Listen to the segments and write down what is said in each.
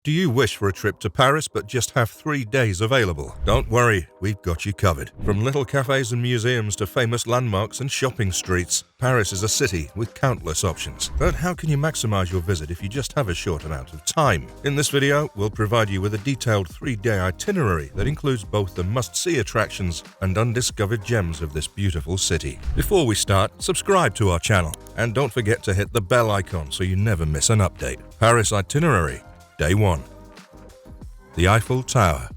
Do you wish for a trip to Paris but just have 3 days available? Don't worry, we've got you covered. From little cafes and museums to famous landmarks and shopping streets, Paris is a city with countless options. But how can you maximize your visit if you just have a short amount of time? In this video, we'll provide you with a detailed 3-day itinerary that includes both the must-see attractions and undiscovered gems of this beautiful city. Before we start, subscribe to our channel and don't forget to hit the bell icon so you never miss an update. Paris Itinerary. Day 1. The Eiffel Tower.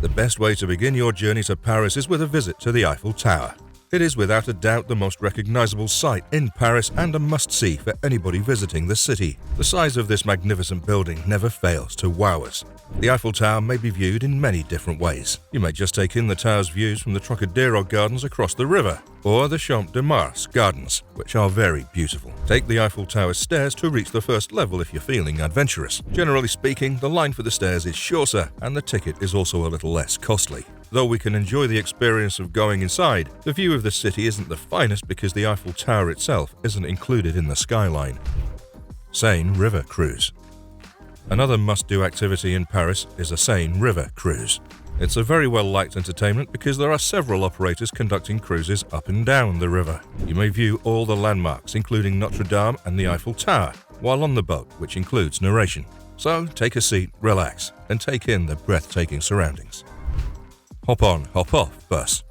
The best way to begin your journey to Paris is with a visit to the Eiffel Tower. It is without a doubt the most recognizable sight in Paris and a must-see for anybody visiting the city. The size of this magnificent building never fails to wow us. The Eiffel Tower may be viewed in many different ways. You may just take in the tower's views from the Trocadero Gardens across the river, or the Champ de Mars Gardens, which are very beautiful. Take the Eiffel Tower stairs to reach the first level if you're feeling adventurous. Generally speaking, the line for the stairs is shorter, and the ticket is also a little less costly. Though we can enjoy the experience of going inside, the view of the city isn't the finest because the Eiffel Tower itself isn't included in the skyline. Seine River Cruise. Another must-do activity in Paris is a Seine River cruise. It's a very well-liked entertainment because there are several operators conducting cruises up and down the river. You may view all the landmarks, including Notre Dame and the Eiffel Tower, while on the boat, which includes narration. So take a seat, relax, and take in the breathtaking surroundings. Hop on, hop off bus.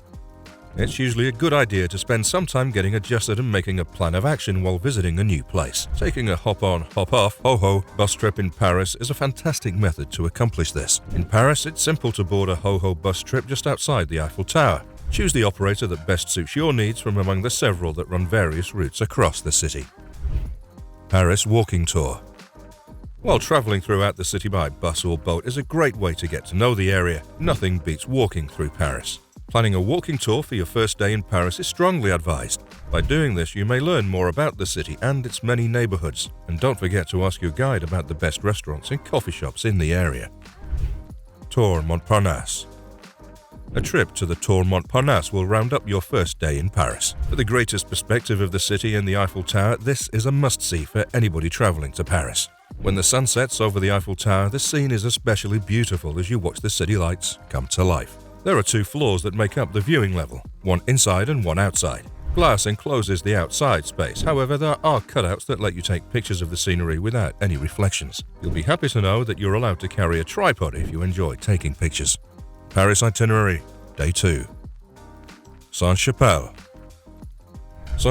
It's usually a good idea to spend some time getting adjusted and making a plan of action while visiting a new place. Taking a hop on, hop off, ho-ho bus trip in Paris is a fantastic method to accomplish this. In Paris, it's simple to board a ho-ho bus trip just outside the Eiffel Tower. Choose the operator that best suits your needs from among the several that run various routes across the city. Paris Walking Tour. While traveling throughout the city by bus or boat is a great way to get to know the area, nothing beats walking through Paris. Planning a walking tour for your first day in Paris is strongly advised. By doing this, you may learn more about the city and its many neighborhoods, and don't forget to ask your guide about the best restaurants and coffee shops in the area. Tour Montparnasse. A trip to the Tour Montparnasse will round up your first day in Paris. For the greatest perspective of the city and the Eiffel Tower, this is a must-see for anybody traveling to Paris. When the sun sets over the Eiffel Tower, the scene is especially beautiful as you watch the city lights come to life. There are 2 floors that make up the viewing level, one inside and one outside. Glass encloses the outside space, however there are cutouts that let you take pictures of the scenery without any reflections. You'll be happy to know that you're allowed to carry a tripod if you enjoy taking pictures. Paris Itinerary. Day 2. Chapelle.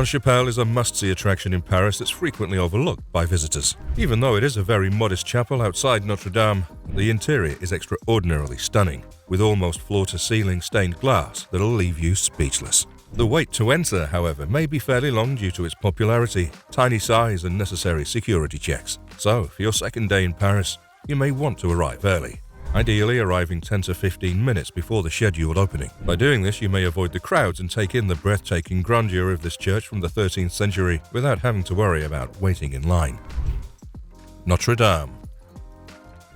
Chapelle is a must-see attraction in Paris that's frequently overlooked by visitors. Even though it is a very modest chapel outside Notre Dame, the interior is extraordinarily stunning, with almost floor-to-ceiling stained glass that'll leave you speechless. The wait to enter, however, may be fairly long due to its popularity, tiny size, and necessary security checks. So, for your second day in Paris, you may want to arrive early. Ideally arriving 10 to 15 minutes before the scheduled opening. By doing this, you may avoid the crowds and take in the breathtaking grandeur of this church from the 13th century without having to worry about waiting in line. Notre Dame.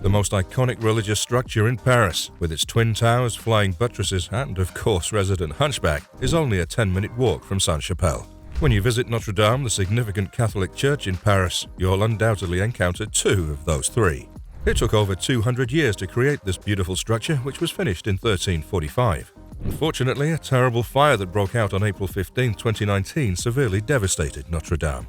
The most iconic religious structure in Paris, with its twin towers, flying buttresses, and of course resident hunchback, is only a 10-minute walk from Sainte-Chapelle. When you visit Notre Dame, the significant Catholic church in Paris, you'll undoubtedly encounter 2 of those 3. It took over 200 years to create this beautiful structure, which was finished in 1345. Unfortunately, a terrible fire that broke out on April 15, 2019 severely devastated Notre Dame.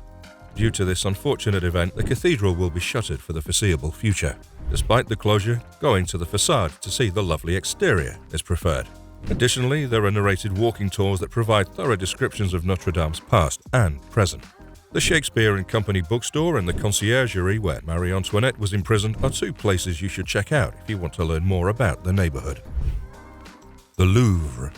Due to this unfortunate event, the cathedral will be shuttered for the foreseeable future. Despite the closure, going to the facade to see the lovely exterior is preferred. Additionally, there are narrated walking tours that provide thorough descriptions of Notre Dame's past and present. The Shakespeare & Company bookstore and the conciergerie where Marie Antoinette was imprisoned are 2 places you should check out if you want to learn more about the neighborhood. The Louvre.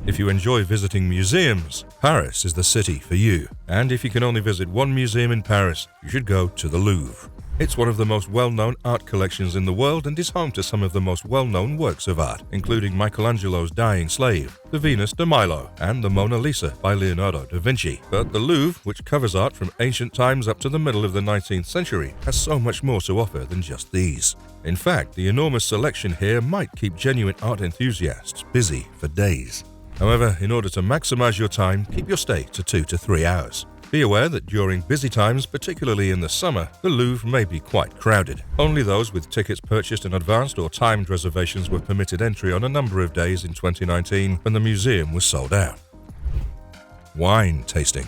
If you enjoy visiting museums, Paris is the city for you. And if you can only visit one museum in Paris, you should go to the Louvre. It's one of the most well-known art collections in the world and is home to some of the most well-known works of art, including Michelangelo's Dying Slave, the Venus de Milo, and the Mona Lisa by Leonardo da Vinci. But the Louvre, which covers art from ancient times up to the middle of the 19th century, has so much more to offer than just these. In fact, the enormous selection here might keep genuine art enthusiasts busy for days. However, in order to maximize your time, keep your stay to 2 to 3 hours. Be aware that during busy times, particularly in the summer, the Louvre may be quite crowded. Only those with tickets purchased in advance or timed reservations were permitted entry on a number of days in 2019 when the museum was sold out. Wine tasting.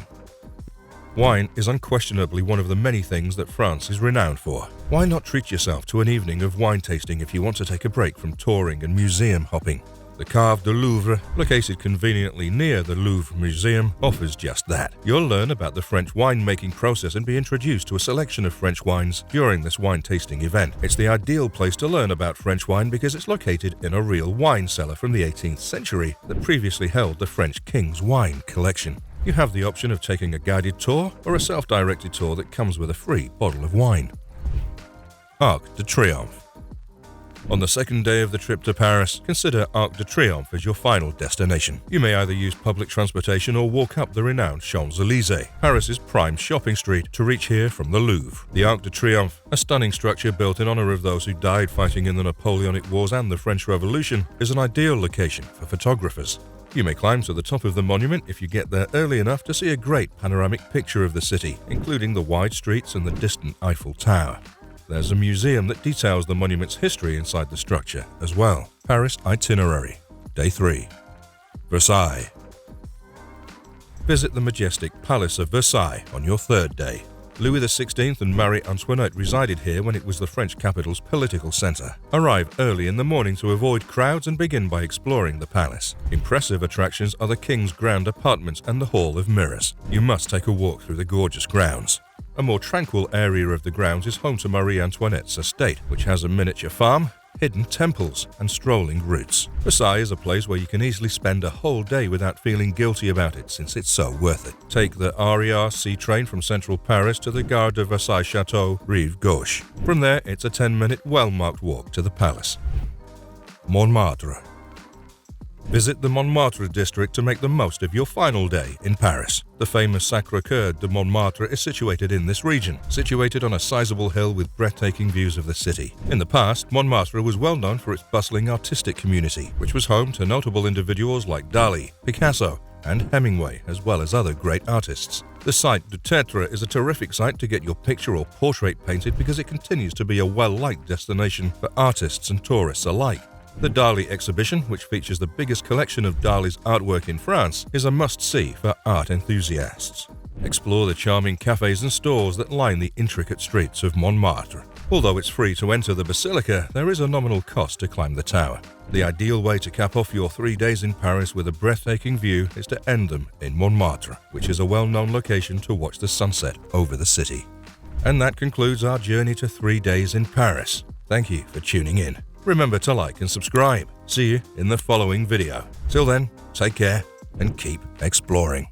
Wine is unquestionably one of the many things that France is renowned for. Why not treat yourself to an evening of wine tasting if you want to take a break from touring and museum hopping? The Cave du Louvre, located conveniently near the Louvre Museum, offers just that. You'll learn about the French winemaking process and be introduced to a selection of French wines during this wine tasting event. It's the ideal place to learn about French wine because it's located in a real wine cellar from the 18th century that previously held the French king's wine collection. You have the option of taking a guided tour or a self-directed tour that comes with a free bottle of wine. Arc de Triomphe. On the second day of the trip to Paris, consider Arc de Triomphe as your final destination. You may either use public transportation or walk up the renowned Champs-Élysées, Paris's prime shopping street, to reach here from the Louvre. The Arc de Triomphe, a stunning structure built in honor of those who died fighting in the Napoleonic Wars and the French Revolution, is an ideal location for photographers. You may climb to the top of the monument if you get there early enough to see a great panoramic picture of the city, including the wide streets and the distant Eiffel Tower. There's a museum that details the monument's history inside the structure as well. Paris Itinerary. Day 3. Versailles. Visit the majestic Palace of Versailles on your third day. Louis XVI and Marie Antoinette resided here when it was the French capital's political center. Arrive early in the morning to avoid crowds and begin by exploring the palace. Impressive attractions are the King's grand apartments and the Hall of Mirrors. You must take a walk through the gorgeous grounds. A more tranquil area of the grounds is home to Marie Antoinette's estate, which has a miniature farm, hidden temples, and strolling routes. Versailles is a place where you can easily spend a whole day without feeling guilty about it, since it's so worth it. Take the RER train from central Paris to the Gare de Versailles Chateau, Rive Gauche. From there, it's a 10-minute, well-marked walk to the palace. Montmartre. Visit the Montmartre district to make the most of your final day in Paris. The famous Sacré-Cœur de Montmartre is situated in this region, situated on a sizable hill with breathtaking views of the city. In the past, Montmartre was well known for its bustling artistic community, which was home to notable individuals like Dali, Picasso, and Hemingway, as well as other great artists. The site du Tertre is a terrific site to get your picture or portrait painted because it continues to be a well-liked destination for artists and tourists alike. The Dali exhibition, which features the biggest collection of Dali's artwork in France, is a must-see for art enthusiasts. Explore the charming cafes and stores that line the intricate streets of Montmartre. Although it's free to enter the basilica, there is a nominal cost to climb the tower. The ideal way to cap off your 3 days in Paris with a breathtaking view is to end them in Montmartre, which is a well-known location to watch the sunset over the city. And that concludes our journey to 3 days in Paris. Thank you for tuning in. Remember to like and subscribe. See you in the following video. Till then, take care and keep exploring.